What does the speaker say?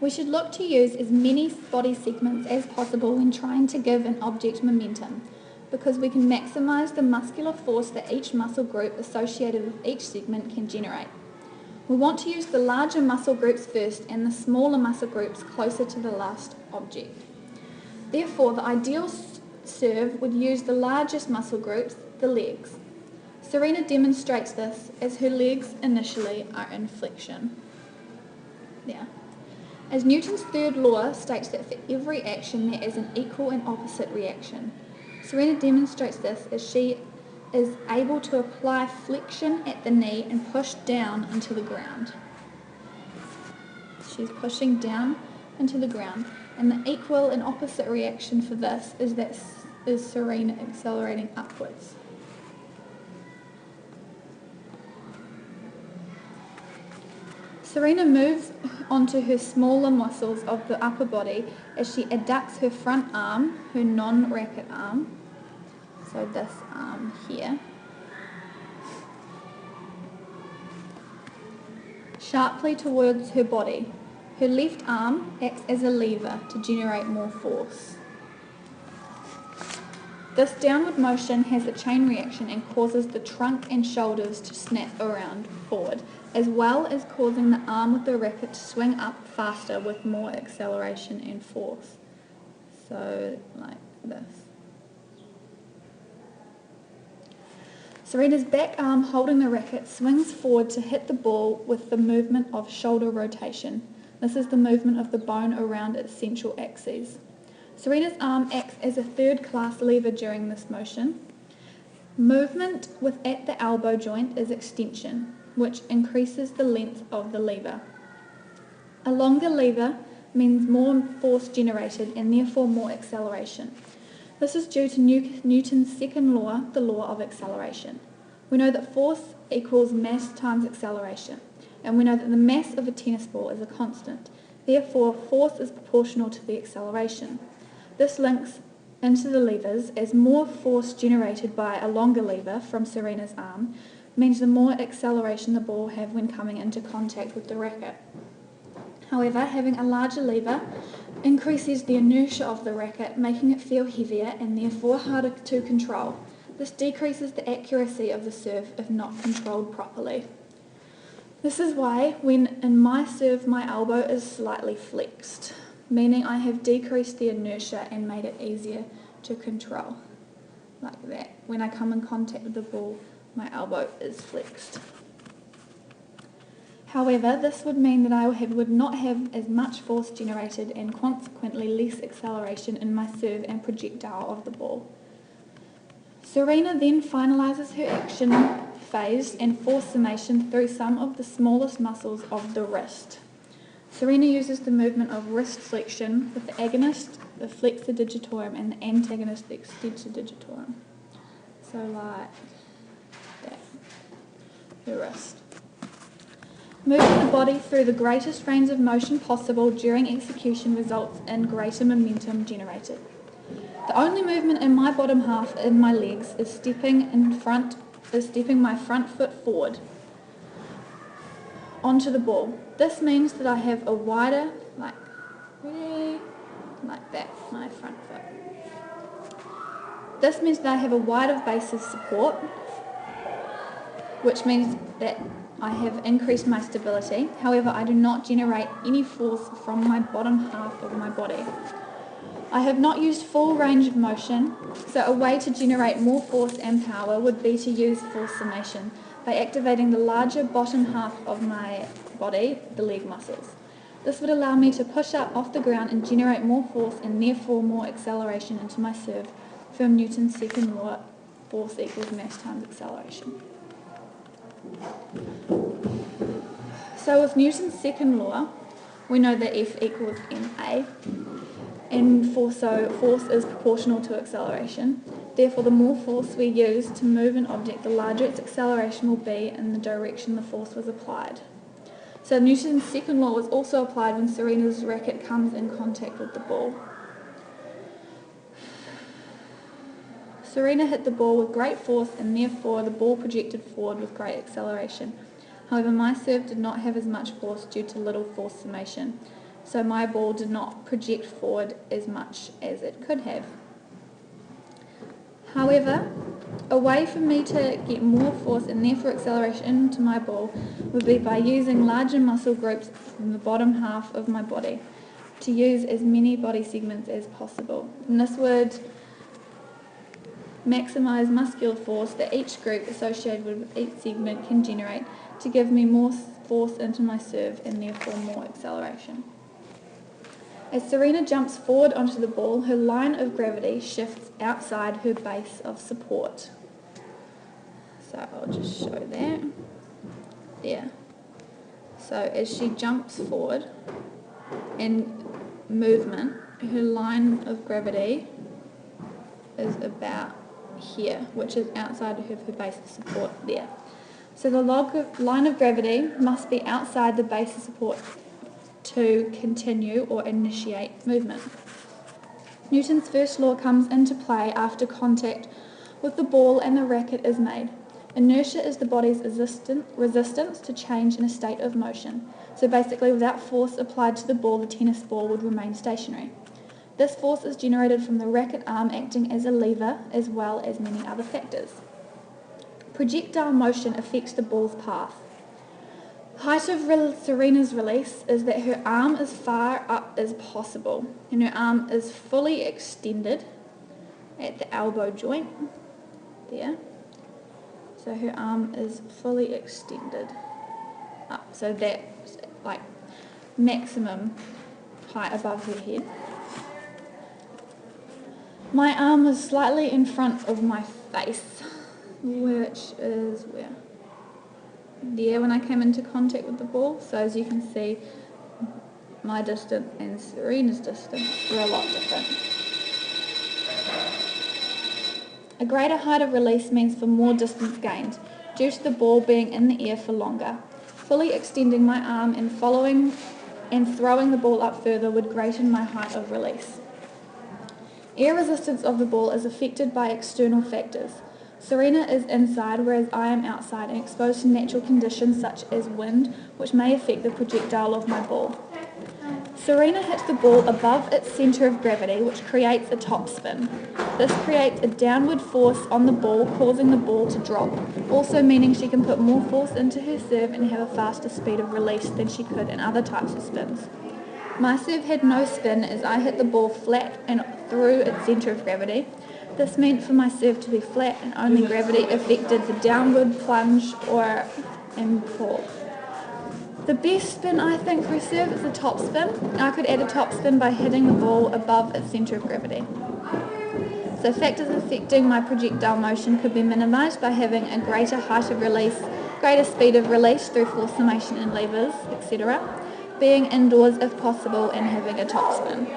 We should look to use as many body segments as possible when trying to give an object momentum, because we can maximise the muscular force that each muscle group associated with each segment can generate. We want to use the larger muscle groups first and the smaller muscle groups closer to the last object. Therefore, the ideal serve would use the largest muscle groups, the legs. Serena demonstrates this as her legs initially are in flexion. There. As Newton's third law states that for every action there is an equal and opposite reaction. Serena demonstrates this as she is able to apply flexion at the knee and push down into the ground. She's pushing down into the ground, and the equal and opposite reaction for this is Serena accelerating upwards. Serena moves onto her smaller muscles of the upper body as she adducts her front arm, her non-racket arm, so this arm here, sharply towards her body. Her left arm acts as a lever to generate more force. This downward motion has a chain reaction and causes the trunk and shoulders to snap around forward, as well as causing the arm with the racket to swing up faster with more acceleration and force. So, like this. Serena's back arm holding the racket swings forward to hit the ball with the movement of shoulder rotation. This is the movement of the bone around its central axis. Serena's arm acts as a third-class lever during this motion. Movement at the elbow joint is extension, which increases the length of the lever. A longer lever means more force generated and therefore more acceleration. This is due to Newton's second law, the law of acceleration. We know that force equals mass times acceleration, and we know that the mass of a tennis ball is a constant. Therefore, force is proportional to the acceleration. This links into the levers as more force generated by a longer lever from Serena's arm means the more acceleration the ball will have when coming into contact with the racket. However, having a larger lever increases the inertia of the racket, making it feel heavier and therefore harder to control. This decreases the accuracy of the serve if not controlled properly. This is why when in my serve my elbow is slightly flexed, meaning I have decreased the inertia and made it easier to control. Like that. When I come in contact with the ball, my elbow is flexed. However, this would mean that I would not have as much force generated and consequently less acceleration in my serve and projectile of the ball. Serena then finalises her action phase and force summation through some of the smallest muscles of the wrist. Serena uses the movement of wrist flexion with the agonist, the flexor digitorum, and the antagonist, the extensor digitorum. So like that, the wrist. Moving the body through the greatest range of motion possible during execution results in greater momentum generated. The only movement in my bottom half in my legs is stepping my front foot forward onto the ball. This means that I have a wider, like that, my front foot. This means that I have a wider base of support, which means that I have increased my stability. However, I do not generate any force from my bottom half of my body. I have not used full range of motion, so a way to generate more force and power would be to use force summation by activating the larger bottom half of my body, the leg muscles. This would allow me to push up off the ground and generate more force and therefore more acceleration into my serve from Newton's second law, force equals mass times acceleration. So with Newton's second law, we know that F equals ma, and force is proportional to acceleration. Therefore, the more force we use to move an object, the larger its acceleration will be in the direction the force was applied. So Newton's second law was also applied when Serena's racket comes in contact with the ball. Serena hit the ball with great force and therefore the ball projected forward with great acceleration. However, my serve did not have as much force due to little force summation. so my ball did not project forward as much as it could have. However, a way for me to get more force and therefore acceleration into my ball would be by using larger muscle groups from the bottom half of my body to use as many body segments as possible. And this would maximise muscular force that each group associated with each segment can generate to give me more force into my serve and therefore more acceleration. As Serena jumps forward onto the ball, her line of gravity shifts outside her base of support. So I'll just show that. There. So as she jumps forward in movement, her line of gravity is about here, which is outside of her base of support there. So the line of gravity must be outside the base of support to continue or initiate movement. Newton's first law comes into play after contact with the ball and the racket is made. Inertia is the body's resistance to change in a state of motion. So basically, without force applied to the ball, the tennis ball would remain stationary. This force is generated from the racket arm acting as a lever, as well as many other factors. Projectile motion affects the ball's path. Height of Serena's release is that her arm is far up as possible, and her arm is fully extended at the elbow joint, there. So her arm is fully extended up, so that's like maximum height above her head. My arm is slightly in front of my face, which is where? There, when I came into contact with the ball. So as you can see, my distance and Serena's distance were a lot different. A greater height of release means for more distance gained, due to the ball being in the air for longer. Fully extending my arm and throwing the ball up further would greaten my height of release. Air resistance of the ball is affected by external factors. Serena is inside, whereas I am outside and exposed to natural conditions such as wind, which may affect the projectile of my ball. Serena hits the ball above its centre of gravity, which creates a topspin. This creates a downward force on the ball, causing the ball to drop, also meaning she can put more force into her serve and have a faster speed of release than she could in other types of spins. My serve had no spin as I hit the ball flat and through its centre of gravity. This meant for my serve to be flat and only gravity affected the downward plunge or pull. The best spin, I think, for a serve is the top spin. I could add a top spin by hitting the ball above its centre of gravity. So factors affecting my projectile motion could be minimised by having a greater height of release, greater speed of release through force summation and levers, etc., being indoors if possible, and having a top spin.